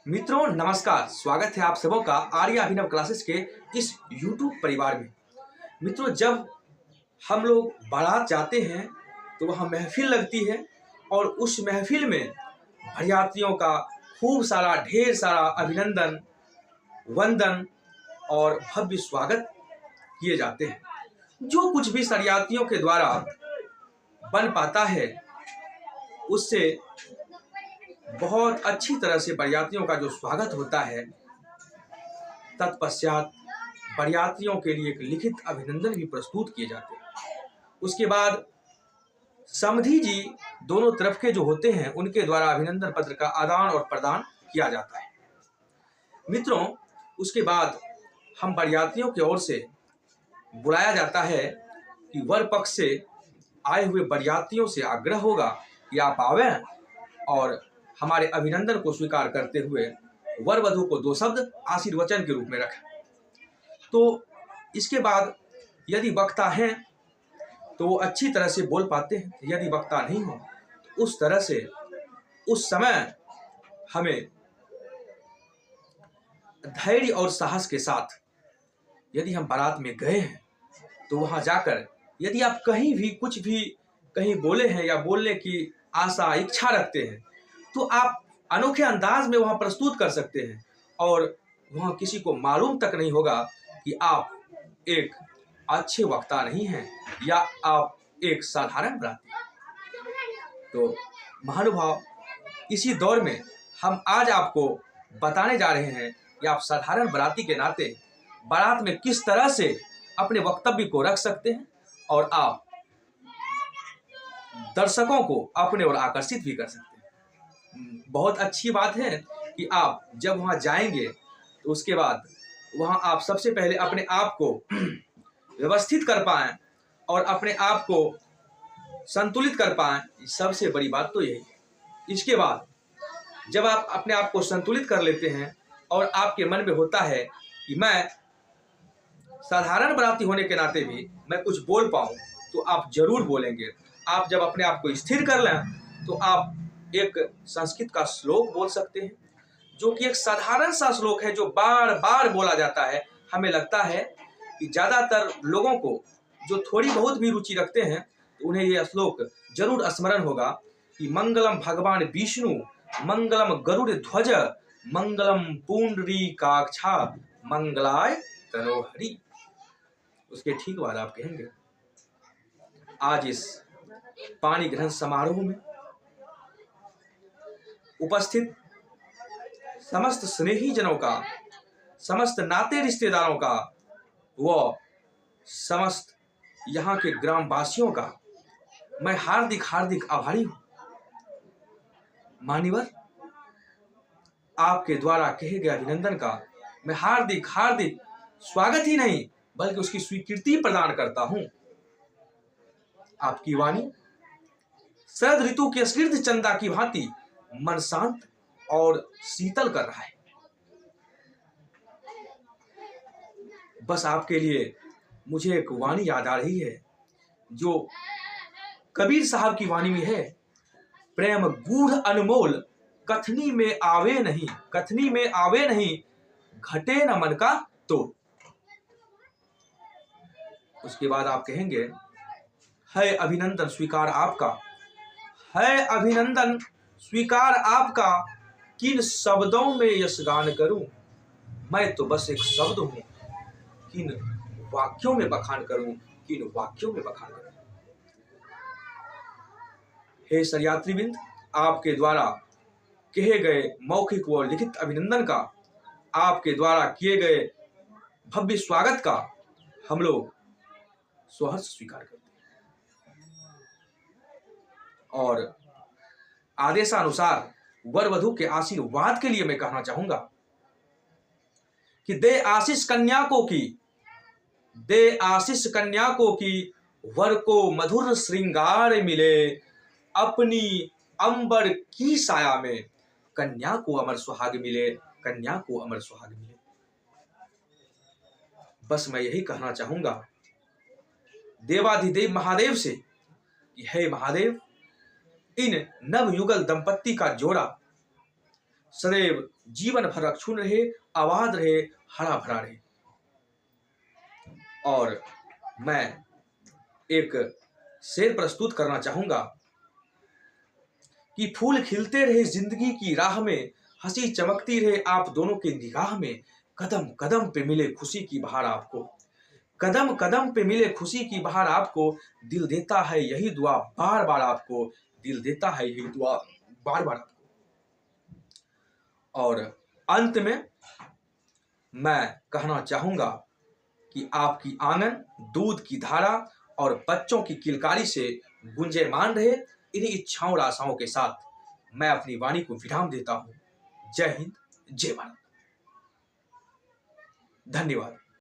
मित्रों नमस्कार, स्वागत है आप सबों का आर्य अभिनव क्लासेस के इस YouTube परिवार में। मित्रों, जब हम लोग बारात जाते हैं तो वहाँ महफिल लगती है और उस महफिल में बरयात्रियों का खूब सारा ढेर सारा अभिनंदन, वंदन और भव्य स्वागत किए जाते हैं। जो कुछ भी बरयात्रियों के द्वारा बन पाता है उससे बहुत अच्छी तरह से बरयात्रियों का जो स्वागत होता है, तत्पश्चात बरयात्रियों के लिए एक लिखित अभिनंदन भी प्रस्तुत किए जाते हैं। उसके बाद समधी जी दोनों तरफ के जो होते हैं उनके द्वारा अभिनंदन पत्र का आदान और प्रदान किया जाता है। मित्रों, उसके बाद हम बरयात्रियों की ओर से बुलाया जाता है कि वर पक्ष से आए हुए बरयात्रियों से आग्रह होगा कि आप आवें और हमारे अभिनंदन को स्वीकार करते हुए वर वधू को दो शब्द आशीर्वचन के रूप में रखें। तो इसके बाद यदि वक्ता हैं तो वो अच्छी तरह से बोल पाते हैं, यदि वक्ता नहीं हो तो उस तरह से उस समय हमें धैर्य और साहस के साथ यदि हम बारात में गए हैं तो वहाँ जाकर यदि आप कहीं भी कुछ भी कहीं बोले हैं या बोलने की आशा इच्छा रखते हैं तो आप अनोखे अंदाज में वहाँ प्रस्तुत कर सकते हैं और वहाँ किसी को मालूम तक नहीं होगा कि आप एक अच्छे वक्ता नहीं हैं या आप एक साधारण बराती। तो महानुभाव, इसी दौर में हम आज आपको बताने जा रहे हैं कि आप साधारण बराती के नाते बारात में किस तरह से अपने वक्तव्य को रख सकते हैं और आप दर्शकों को अपने ओर आकर्षित भी कर सकते हैं। बहुत अच्छी बात है कि आप जब वहाँ जाएंगे तो उसके बाद वहाँ आप सबसे पहले अपने आप को व्यवस्थित कर पाएं और अपने आप को संतुलित कर पाएं। सबसे बड़ी बात तो यही है। इसके बाद जब आप अपने आप को संतुलित कर लेते हैं और आपके मन में होता है कि मैं साधारण बराती होने के नाते भी मैं कुछ बोल पाऊँ, तो आप जरूर बोलेंगे। आप जब अपने आप को स्थिर कर लें तो आप एक संस्कृत का श्लोक बोल सकते हैं, जो कि एक साधारण सा श्लोक है जो बार बार बोला जाता है। हमें लगता है कि ज़्यादातर लोगों को जो थोड़ी बहुत भी रुचि रखते हैं तो उन्हें यह श्लोक जरूर स्मरण होगा कि मंगलम भगवान विष्णु, मंगलम गरुड़ ध्वज, मंगलम पुंडरीकाक्षा, मंगलाय तनोहरि। उसके ठीक बाद आप कहेंगे, आज इस पानी ग्रहण समारोह में उपस्थित समस्त स्नेही जनों का, समस्त नाते रिश्तेदारों का व समस्त यहाँ के ग्रामवासियों का मैं हार्दिक हार्दिक आभारी हूँ। मान्यवर, आपके द्वारा कहे गए अभिनंदन का मैं हार्दिक हार्दिक स्वागत ही नहीं बल्कि उसकी स्वीकृति प्रदान करता हूँ। आपकी वाणी शरद ऋतु के स्निग्ध चंदा की भांति मन शांत और शीतल कर रहा है। बस आपके लिए मुझे एक वाणी याद आ रही है जो कबीर साहब की वाणी में है, प्रेम गूढ़ अनमोल कथनी में आवे नहीं, कथनी में आवे नहीं, घटे न मन का तोड़। उसके बाद आप कहेंगे, है अभिनंदन स्वीकार आपका, है अभिनंदन स्वीकार आपका, किन शब्दों में यशगान करूं, मैं तो बस एक शब्द हूं, किन वाक्यों में बखान करूं, किन वाक्यों में बखान करूं। हे सरयात्रीवृंद, आपके द्वारा कहे गए मौखिक व लिखित अभिनंदन का, आपके द्वारा किए गए भव्य स्वागत का हम लोग स्वहर्ष स्वीकार करते हैं और आदेशानुसार वर वधू के आशीर्वाद के लिए मैं कहना चाहूंगा कि दे आशीष कन्या को की, दे आशीष कन्या को की, वर को मधुर श्रृंगार मिले, अपनी अंबर की साया में कन्या को अमर सुहाग मिले, कन्या को अमर सुहाग मिले। बस मैं यही कहना चाहूंगा देवाधिदेव महादेव से कि हे महादेव, इन नवयुगल दंपत्ति का जोड़ा सदैव जीवन भर अक्षुण्ण रहे, आबाद रहे, हरा भरा रहे। और मैं एक शेर प्रस्तुत करना चाहूंगा कि फूल खिलते रहे जिंदगी की राह में, हंसी चमकती रहे आप दोनों के निगाह में, कदम कदम पे मिले खुशी की बहार आपको, कदम कदम पे मिले खुशी की बहार आपको, दिल देता है यही दुआ बार बार आपको, दिल देता है यही दुआ बार बार आपको। और अंत में मैं कहना चाहूंगा कि आपकी आंगन दूध की धारा और बच्चों की किलकारी से गुंजयमान रहे। इन्हीं इच्छाओं और आशाओं के साथ मैं अपनी वाणी को विराम देता हूं। जय हिंद, जय भारत। धन्यवाद।